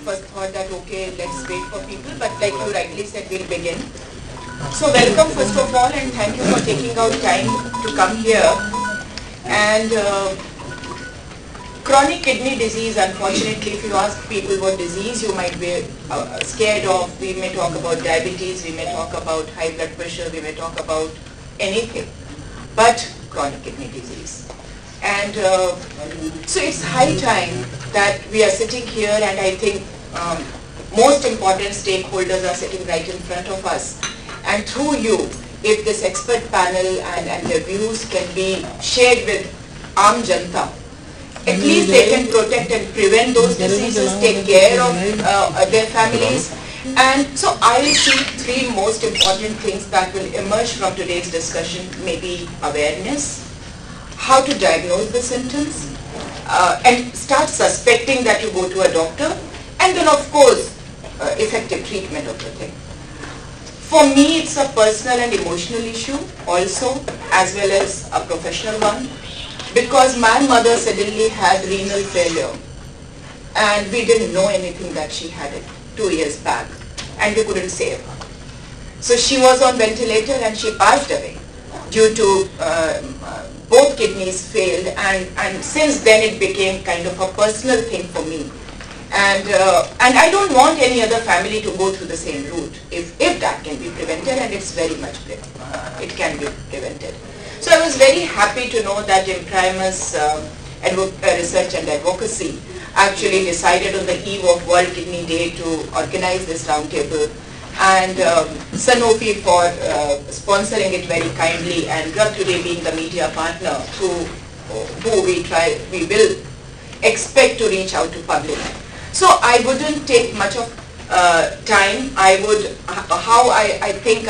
first thought that okay, let's wait for people, but like you rightly said, we'll begin. So welcome first of all, and thank you for taking out time to come here. And chronic kidney disease, unfortunately, if you ask people what disease you might be scared of, we may talk about diabetes, we may talk about high blood pressure, we may talk about anything, but chronic kidney disease. And so it's high time that we are sitting here, and I think most important stakeholders are sitting right in front of us. And through you, if this expert panel and their views can be shared with Aam Janta, at least they can protect and prevent those diseases, take care of their families. And so I see three most important things that will emerge from today's discussion. Maybe awareness, how to diagnose the symptoms, and start suspecting that you go to a doctor, and then of course effective treatment of the thing. For me, it's a personal and emotional issue also, as well as a professional one, because my mother suddenly had renal failure, and we didn't know anything that she had it 2 years back, and we couldn't save her. So she was on ventilator and she passed away due to both kidneys failed, and since then it became kind of a personal thing for me. And I don't want any other family to go through the same route if that can be prevented, and it's very much it can be prevented. So I was very happy to know that Imprimus Research and Advocacy actually decided on the eve of World Kidney Day to organize this roundtable, and Sanofi for sponsoring it very kindly, and Drug Today being the media partner who we will expect to reach out to public. So I wouldn't take much of time. I think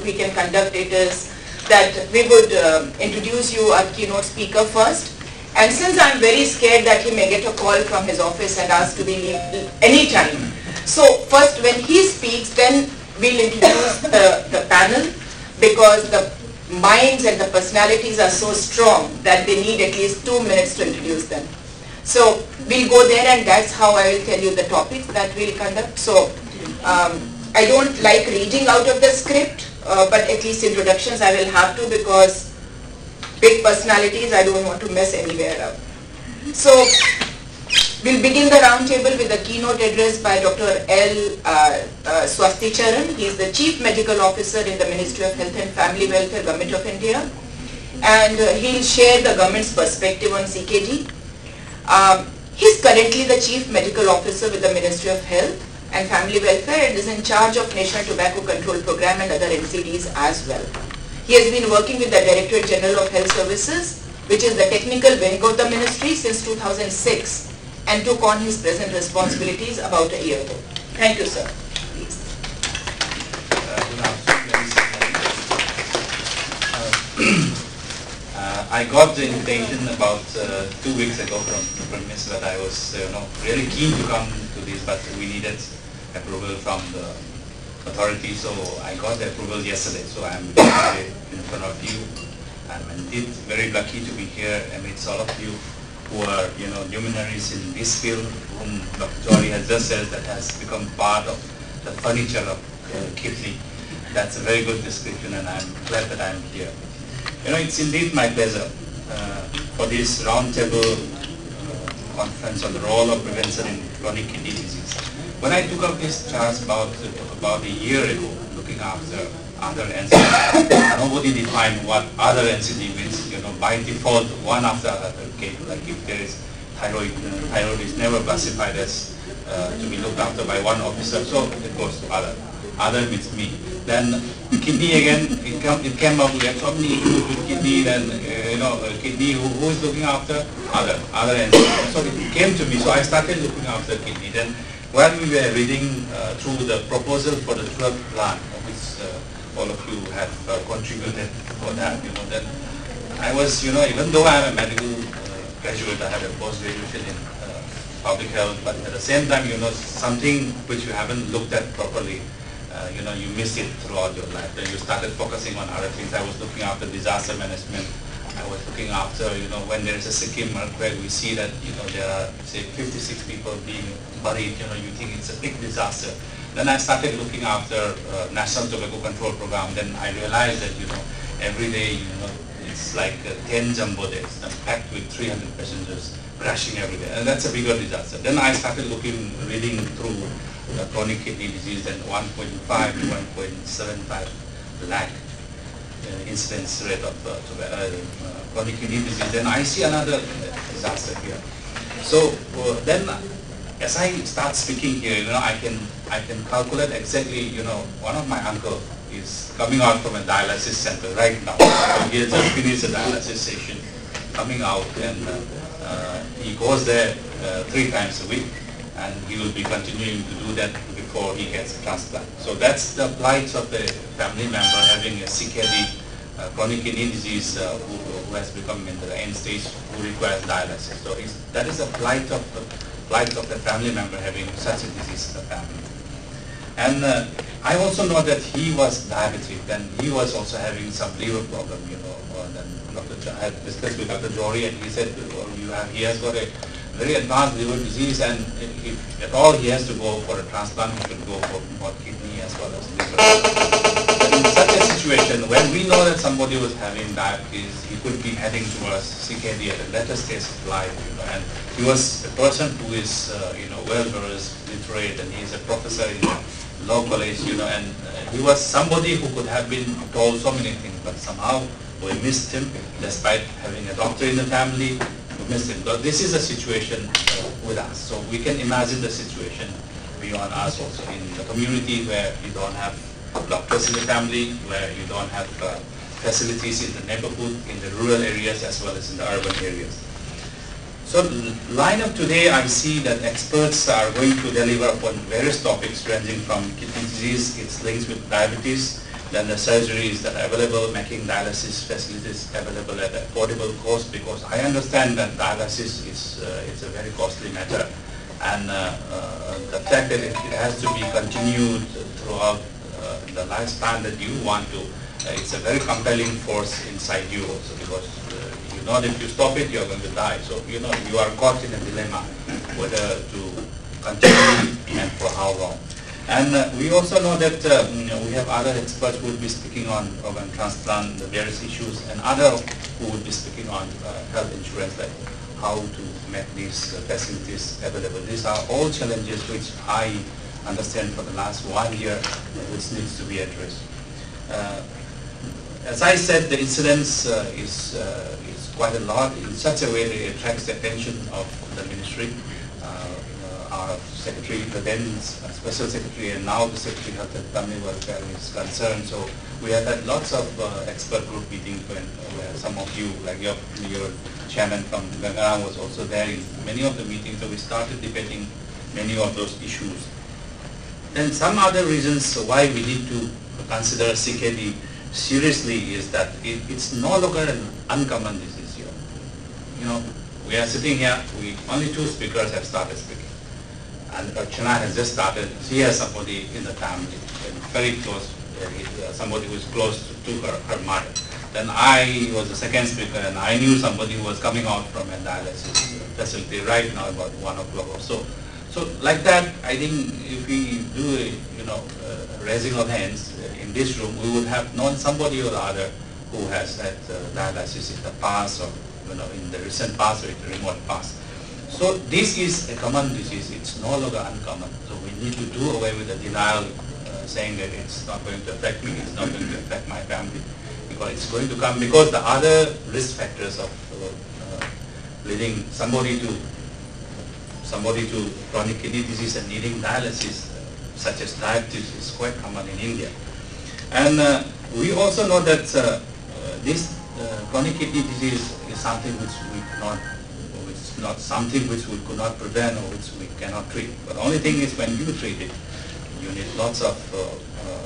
we can conduct it is that we would introduce you our keynote speaker first. And since I'm very scared that he may get a call from his office and ask to be any time, so first when he speaks, then we'll introduce the panel, because the minds and the personalities are so strong that they need at least 2 minutes to introduce them. So we'll go there, and that's how I will tell you the topics that we'll conduct. So I don't like reading out of the script, but at least introductions I will have to, because big personalities I don't want to mess anywhere up. So we'll begin the roundtable with a keynote address by Dr. L. Swasticharan. He is the Chief Medical Officer in the Ministry of Health and Family Welfare, Government of India. And he'll share the government's perspective on CKD. He's currently the Chief Medical Officer with the Ministry of Health and Family Welfare, and is in charge of National Tobacco Control Program and other NCDs as well. He has been working with the Directorate General of Health Services, which is the technical wing of the ministry, since 2006, and took on his present responsibilities about a year ago. Thank you, sir. Please. Good afternoon. I got the invitation about 2 weeks ago from Ms. that I was really keen to come to this, but we needed approval from the authority, so I got the approval yesterday. So I'm in front of you. I'm indeed very lucky to be here amidst all of you who are luminaries in this field, whom Dr. Jory has just said that has become part of the furniture of kidney. That's a very good description, and I'm glad that I'm here. It's indeed my pleasure for this roundtable conference on the role of prevention in chronic kidney disease. When I took up this charge about a year ago, looking after other NCD, nobody defined what other NCD means. By default, one after another came. Like if there is thyroid is never classified as to be looked after by one officer, so it goes to other. Other means me. Then kidney again, it came up, we have so many issues with kidney, then kidney, who is looking after? Other NCD. So it came to me, so I started looking after kidney. Then while we were reading through the proposal for the drug plan, which all of you have contributed for that, then I was, even though I am a medical graduate, I have a post-graduation in public health, but at the same time, something which you haven't looked at properly, you miss it throughout your life. Then you started focusing on other things. I was looking after disaster management. I was looking after, when there is a Sikkim earthquake, we see that, there are, say, 56 people being buried, you think it's a big disaster. Then I started looking after National Tobacco Control Program. Then I realized that, every day, it's like 10 jumbo jets packed with 300 passengers crashing every day. And that's a bigger disaster. Then I started reading through chronic kidney disease, and 1.5 to 1.75 lakh incidence rate of chronic kidney disease. Then I see another disaster here. So then, as I start speaking here, I can calculate exactly. One of my uncle is coming out from a dialysis center right now. So he has just finished a dialysis session, coming out, and he goes there 3 times a week, and he will be continuing to do that before he gets a transplant. So that's the plight of a family member having a CKD, chronic kidney disease, who has become in the end stage, who requires dialysis. So that is a plight of the family member having such a disease in the family. And I also know that he was diabetic, and he was also having some liver problem, and then I had discussed with Dr. Jory, and he said, he has got a very advanced liver disease, and if at all he has to go for a transplant, he should go for both kidney as well as liver. But in such a situation, when we know that somebody was having diabetes, he could be heading towards CKD at a later stage of life, and he was a person who is, well-versed, literate, and he is a professor in law college, and he was somebody who could have been told so many things, but somehow we missed him, despite having a doctor in the family. We missed him. But this is a situation with us, so we can imagine the situation beyond us also in the community, where you don't have doctors in the family, where you don't have facilities in the neighborhood, in the rural areas as well as in the urban areas. So the lineup today, I see that experts are going to deliver upon various topics ranging from kidney disease, its links with diabetes, then the surgeries that are available, making dialysis facilities available at affordable cost, because I understand that dialysis is it's a very costly matter, and the fact that it has to be continued throughout the lifespan that you want to, it's a very compelling force inside you also, because you know that if you stop it, you're going to die. So, you are caught in a dilemma whether to continue and for how long. And we also know that we have other experts who will be speaking on organ transplant, the various issues, and other who will be speaking on health insurance, like how to make these facilities available. These are all challenges which I understand for the last 1 year, which needs to be addressed. As I said, the incidence is quite a lot in such a way that it attracts the attention of the ministry. Our secretary, the then special secretary, and now the secretary of the family welfare is concerned. So we have had lots of expert group meetings where some of you, like your chairman from Gangara was also there in many of the meetings. So we started debating many of those issues. And some other reasons why we need to consider CKD seriously is that it's no longer an uncommon disease. We are sitting here, only 2 speakers have started speaking. And Archana has just started. She has somebody in the family, very close, somebody who is close to her mother. Then I was the second speaker, and I knew somebody who was coming out from a dialysis facility right now about 1 o'clock or so. So like that, I think if we do a raising of hands in this room, we would have known somebody or the other who has had dialysis in the past, or in the recent past or in the remote past. So this is a common disease. It's no longer uncommon. So we need to do away with the denial, saying that it's not going to affect me, it's not going to affect my family, because it's going to come, because the other risk factors of leading somebody to chronic kidney disease and needing dialysis, such as diabetes, is quite common in India. And we also know that this chronic kidney disease is something which not something which we could not prevent or which we cannot treat. But the only thing is, when you treat it, you need lots of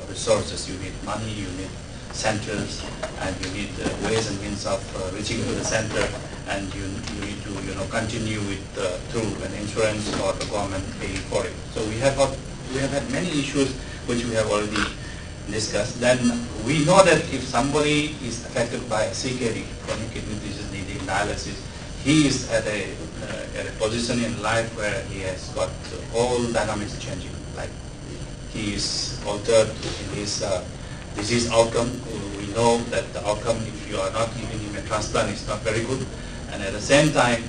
resources. You need money, you need centers, and you need ways and means of reaching to the center, and you need to continue with through an insurance or the government paying for it. So we have had many issues which we have already discussed, then we know that if somebody is affected by CKD, chronic kidney disease needing dialysis, he is at a position in life where he has got all dynamics changing. Like he is altered in his disease outcome. We know that the outcome, if you are not giving him a transplant, is not very good. And at the same time,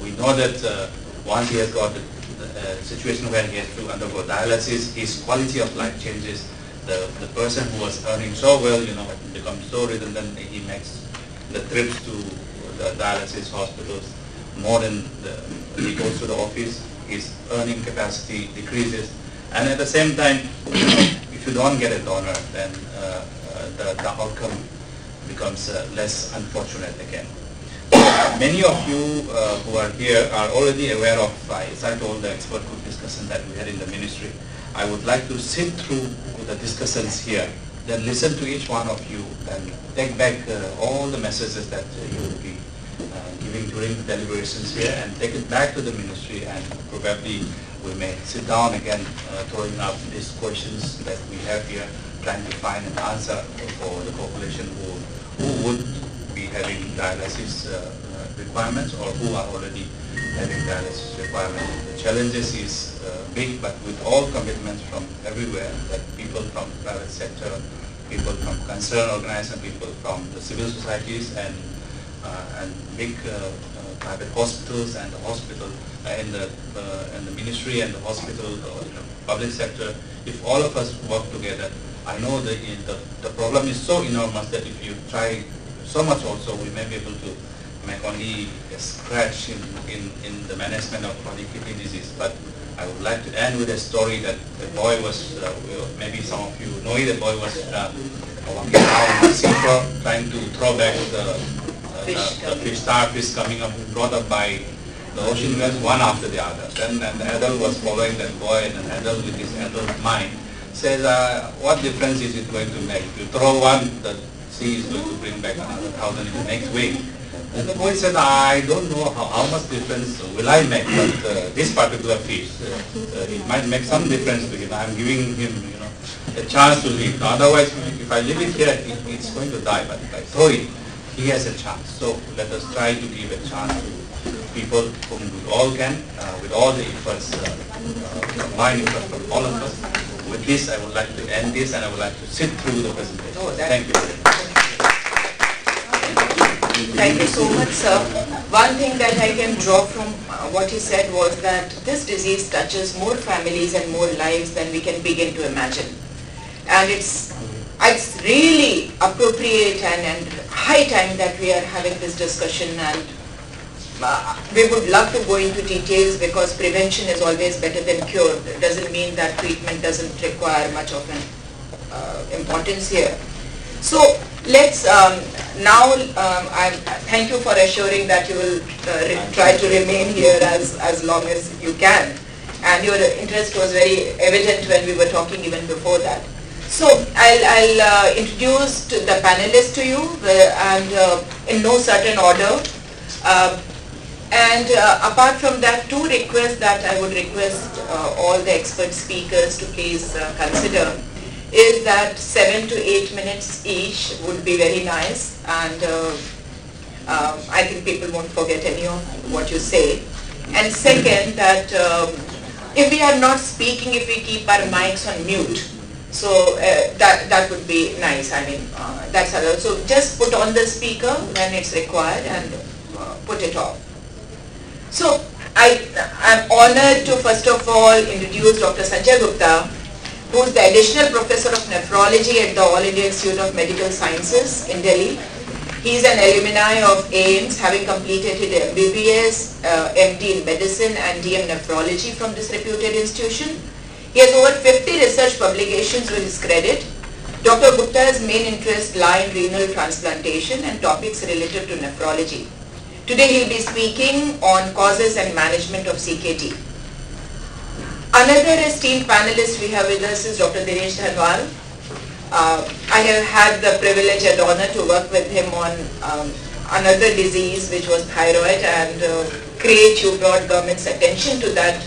we know that once he has got a situation where he has to undergo dialysis, his quality of life changes. The person who was earning so well, becomes so redundant. He makes the trips to the dialysis hospitals more than he goes to the office. His earning capacity decreases, and at the same time, if you don't get a donor, then the outcome becomes less unfortunate again. Many of you who are here are already aware of, as I told the expert group discussion that we had in the ministry. I would like to sit through the discussions here, then listen to each one of you and take back all the messages that you will be giving during the deliberations here and take it back to the ministry, and probably we may sit down again throwing up these questions that we have here, trying to find an answer for the population who would be having dialysis requirements or who are already having dialysis requirements. The challenges is big, but with all commitments from everywhere, that people from the private sector, people from concerned organizations, people from the civil societies and big private hospitals and the hospital and the ministry and the hospital or public sector, if all of us work together, I know that the problem is so enormous that if you try so much also, we may be able to make only a scratch in the management of chronic kidney disease. But I would like to end with a story that the boy was, maybe some of you know it, the boy was walking around the seashore trying to throw back the starfish coming up, brought up by the ocean waves one after the other. Then the adult was following that boy, and an adult with his adult mind says, what difference is it going to make? You throw one, the sea is going to bring back another 1,000 in the next week. And the boy said, I don't know how much difference will I make, but this particular fish, it might make some difference to him. I'm giving him, a chance to live. Otherwise, if I leave it here, it's going to die. But if I throw it, he has a chance. So let us try to give a chance to people whom we all can, with all the efforts, combined efforts from all of us. With this, I would like to end this, and I would like to sit through the presentation. Thank you very much. Thank you so much, sir. One thing that I can draw from what he said was that this disease touches more families and more lives than we can begin to imagine. And it's really appropriate and high time that we are having this discussion, and we would love to go into details, because prevention is always better than cure. It doesn't mean that treatment doesn't require much of an importance here. So let's now, I thank you for assuring that you will try to remain here as long as you can. And your interest was very evident when we were talking even before that. So I'll introduce the panelists to you and in no certain order. And apart from that, two requests that I would request all the expert speakers to please consider is that 7 to 8 minutes each would be very nice, and I think people won't forget any of what you say. And second, that if we are not speaking, if we keep our mics on mute, so that would be nice. I mean, that's allowed. So just put on the speaker when it's required and put it off. So I'm honored to first of all introduce Dr. Sanjay Gupta, who is the additional professor of nephrology at the All India Institute of Medical Sciences in Delhi. He is an alumni of AIIMS, having completed his MBBS, MD in medicine and DM nephrology from this reputed institution. He has over 50 research publications to his credit. Dr. Gupta's main interests lie in renal transplantation and topics related to nephrology. Today he will be speaking on causes and management of CKD. Another esteemed panelist we have with us is Dr. Dinesh Dhanwal. I have had the privilege and honor to work with him on another disease, which was thyroid, and you brought government's attention to that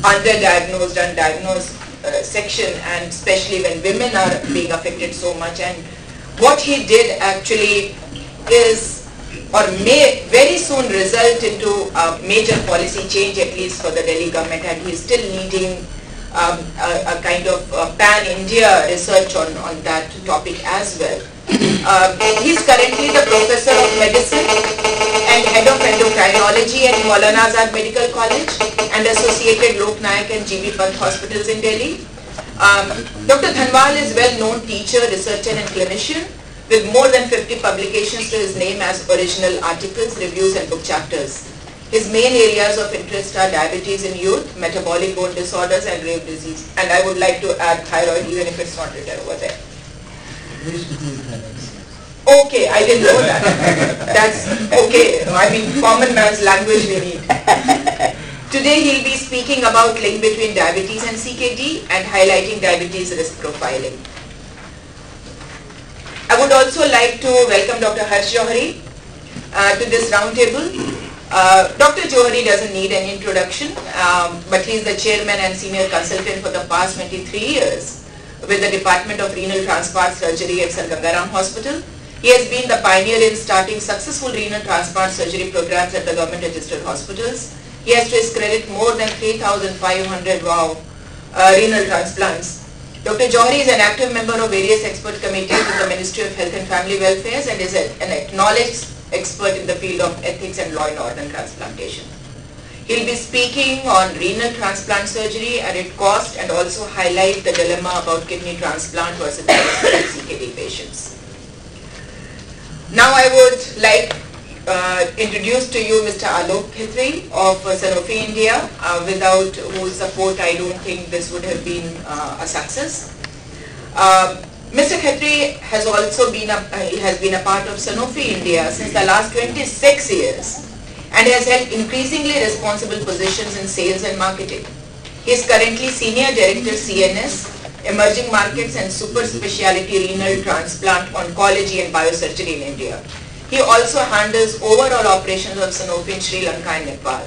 underdiagnosed and diagnosed section, and especially when women are being affected so much. And what he did actually is, or may very soon result into a major policy change, at least for the Delhi government, and he is still leading a kind of pan-India research on that topic as well. He is currently the Professor of Medicine and Head of Endocrinology at Maulana Azad Medical College and associated Lok Nayak and GB Pant hospitals in Delhi. Dr. Dhanwal is well-known teacher, researcher and clinician with more than 50 publications to his name as original articles, reviews and book chapters. His main areas of interest are diabetes in youth, metabolic bone disorders and rare disease. And I would like to add thyroid, even if it's not written over there. Okay, I didn't know that. That's okay. I mean, common man's language we need. Today he'll be speaking about link between diabetes and CKD and highlighting diabetes risk profiling. I would also like to welcome Dr. Harsh Johari to this roundtable. Dr. Johari doesn't need an introduction, but he is the chairman and senior consultant for the past 23 years with the Department of Renal Transplant Surgery at Sir Gangaram Hospital. He has been the pioneer in starting successful renal transplant surgery programs at the government registered hospitals. He has to his credit more than 3,500 renal transplants. Dr. Johari is an active member of various expert committees in the Ministry of Health and Family Welfare and is an acknowledged expert in the field of ethics and law in organ transplantation. He'll be speaking on renal transplant surgery and its cost and also highlight the dilemma about kidney transplant versus CKD patients. Now I would like introduce to you Mr. Alok Khetri of Sanofi India, without whose support I don't think this would have been a success. Mr. Khetri has also been a part of Sanofi India since the last 26 years and has held increasingly responsible positions in sales and marketing. He is currently Senior Director CNS, Emerging Markets and Super Speciality Renal Transplant Oncology and Biosurgery in India. He also handles overall operations of Sanofi in Sri Lanka and Nepal.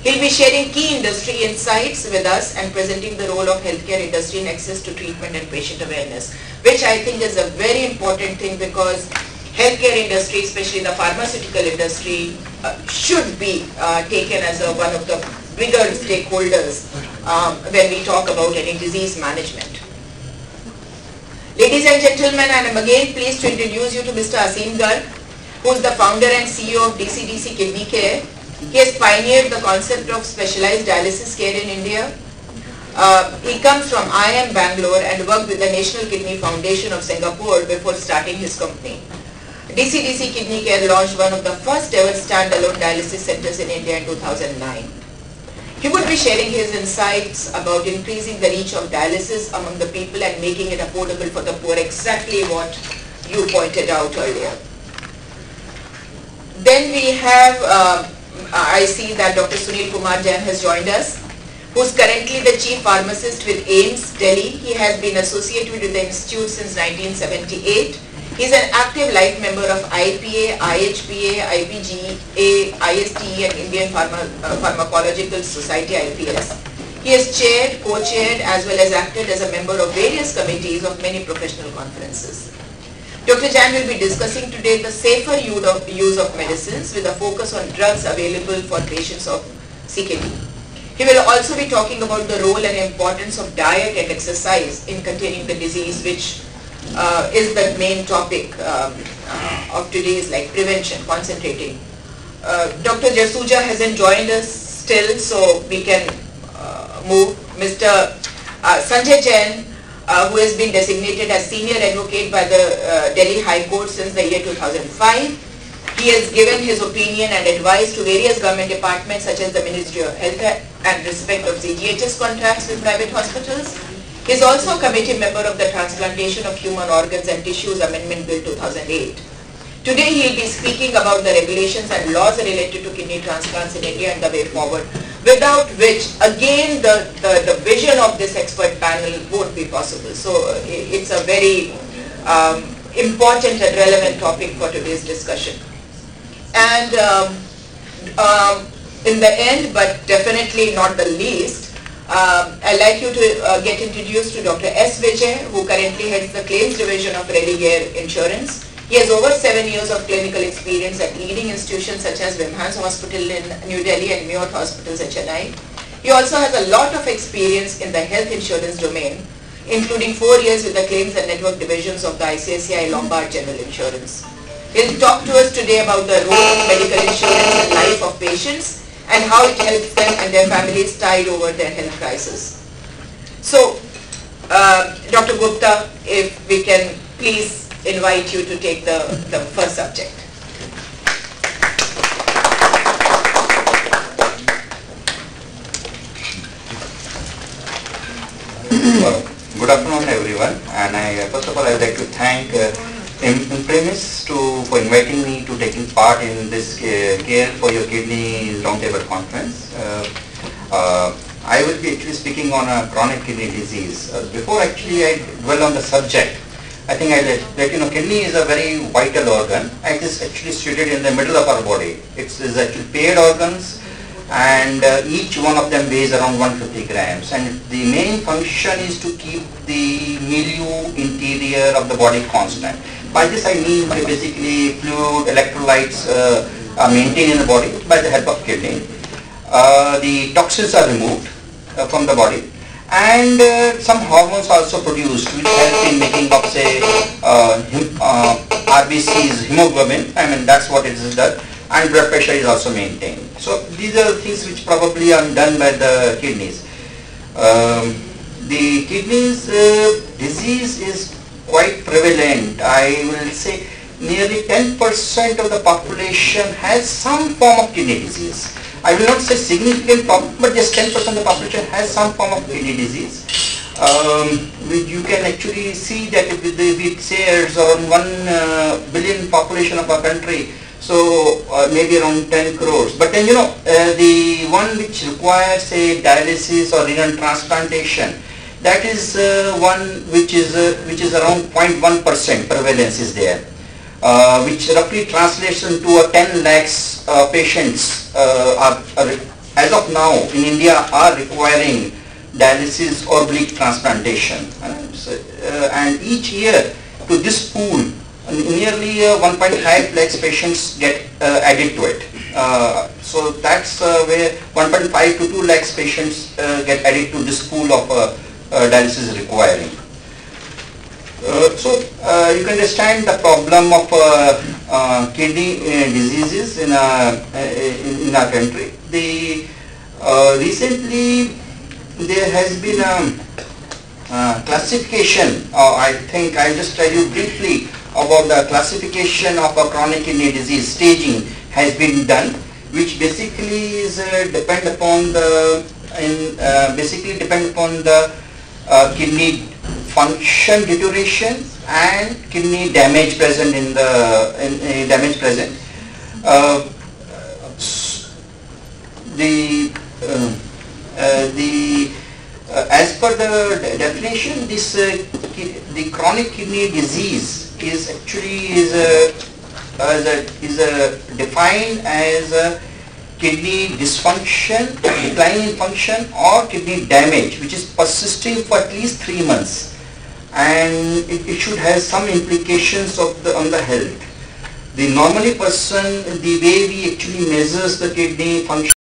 He'll be sharing key industry insights with us and presenting the role of healthcare industry in access to treatment and patient awareness, which I think is a very important thing because healthcare industry, especially the pharmaceutical industry, should be taken as one of the bigger stakeholders when we talk about any disease management. Ladies and gentlemen, I am again pleased to introduce you to Mr. Aseem Garg, who is the founder and CEO of DCDC Kidney Care. He has pioneered the concept of specialized dialysis care in India. He comes from IIM Bangalore and worked with the National Kidney Foundation of Singapore before starting his company. DCDC Kidney Care launched one of the first ever standalone dialysis centers in India in 2009. He would be sharing his insights about increasing the reach of dialysis among the people and making it affordable for the poor, exactly what you pointed out earlier. Then we have, I see that Dr. Sunil Kumar Jain has joined us, who is currently the Chief Pharmacist with AIIMS, Delhi. He has been associated with the institute since 1978. He is an active life member of IPA, IHPA, IPGA, ISTE and Indian Pharmacological Society, IPS. He has chaired, co-chaired as well as acted as a member of various committees of many professional conferences. Dr. Jain will be discussing today the safer use of medicines with a focus on drugs available for patients of CKD. He will also be talking about the role and importance of diet and exercise in containing the disease, which is the main topic of today's prevention, concentrating. Dr. Jasuja hasn't joined us still, so we can move. Mr. Sanjay Jain, who has been designated as senior advocate by the Delhi High Court since the year 2005. He has given his opinion and advice to various government departments such as the Ministry of Health and respect of CGHS contracts with private hospitals. He is also a committee member of the Transplantation of Human Organs and Tissues Amendment Bill 2008. Today he will be speaking about the regulations and laws related to kidney transplants in India and the way forward, without which again the vision of this expert panel won't be possible. So it's a very important and relevant topic for today's discussion. And in the end, but definitely not the least, I'd like you to get introduced to Dr. S. Vijay, who currently heads the claims division of Religare Insurance. He has over 7 years of clinical experience at leading institutions such as Vimhans Hospital in New Delhi and Myote Hospitals at Chennai. He also has a lot of experience in the health insurance domain, including 4 years with the claims and network divisions of the ICICI Lombard General Insurance. He'll talk to us today about the role of medical insurance in life of patients and how it helps them and their families tide over their health crisis. So, Dr. Gupta, if we can please invite you to take the first subject. Good afternoon, everyone. And first of all, I would like to thank Imprimis for inviting me to taking part in this Care for Your Kidney Roundtable Conference. I will be actually speaking on a chronic kidney disease. Before actually I dwell on the subject, I think I'll let you know kidney is a very vital organ. It is actually situated in the middle of our body. It is actually paired organs, and each one of them weighs around 150 grams, and the main function is to keep the milieu interior of the body constant. By this I mean basically fluid, electrolytes are maintained in the body by the help of kidney. The toxins are removed from the body, and some hormones are also produced which help in making up, say, RBCs, hemoglobin. I mean, that's what it is done, and blood pressure is also maintained. So these are the things which probably are done by the kidneys. The kidneys disease is quite prevalent. I will say nearly 10% of the population has some form of kidney disease. I will not say significant problem, but just 10% of the population has some form of kidney disease. You can actually see that if it shares around 1 billion population of our country, so maybe around 10 crores. But then the one which requires a dialysis or renal transplantation, that is one which is around 0.1% prevalence is there, which roughly translates into 10 lakhs patients as of now in India are requiring dialysis or bleed transplantation. And each year to this pool, nearly 1.5 lakhs patients get added to it. So that's where 1.5 to 2 lakhs patients get added to this pool of dialysis requiring. So you can understand the problem of kidney diseases in our country. Recently there has been a classification. I think I'll just tell you briefly about the classification of a chronic kidney disease. Staging has been done, which basically is depend upon the kidney function deterioration and kidney damage present in the damage present. As per the definition, the chronic kidney disease is actually defined as a kidney dysfunction, decline in function, or kidney damage which is persisting for at least 3 months, and it should have some implications on the health. The normally person, the way we actually measures the kidney function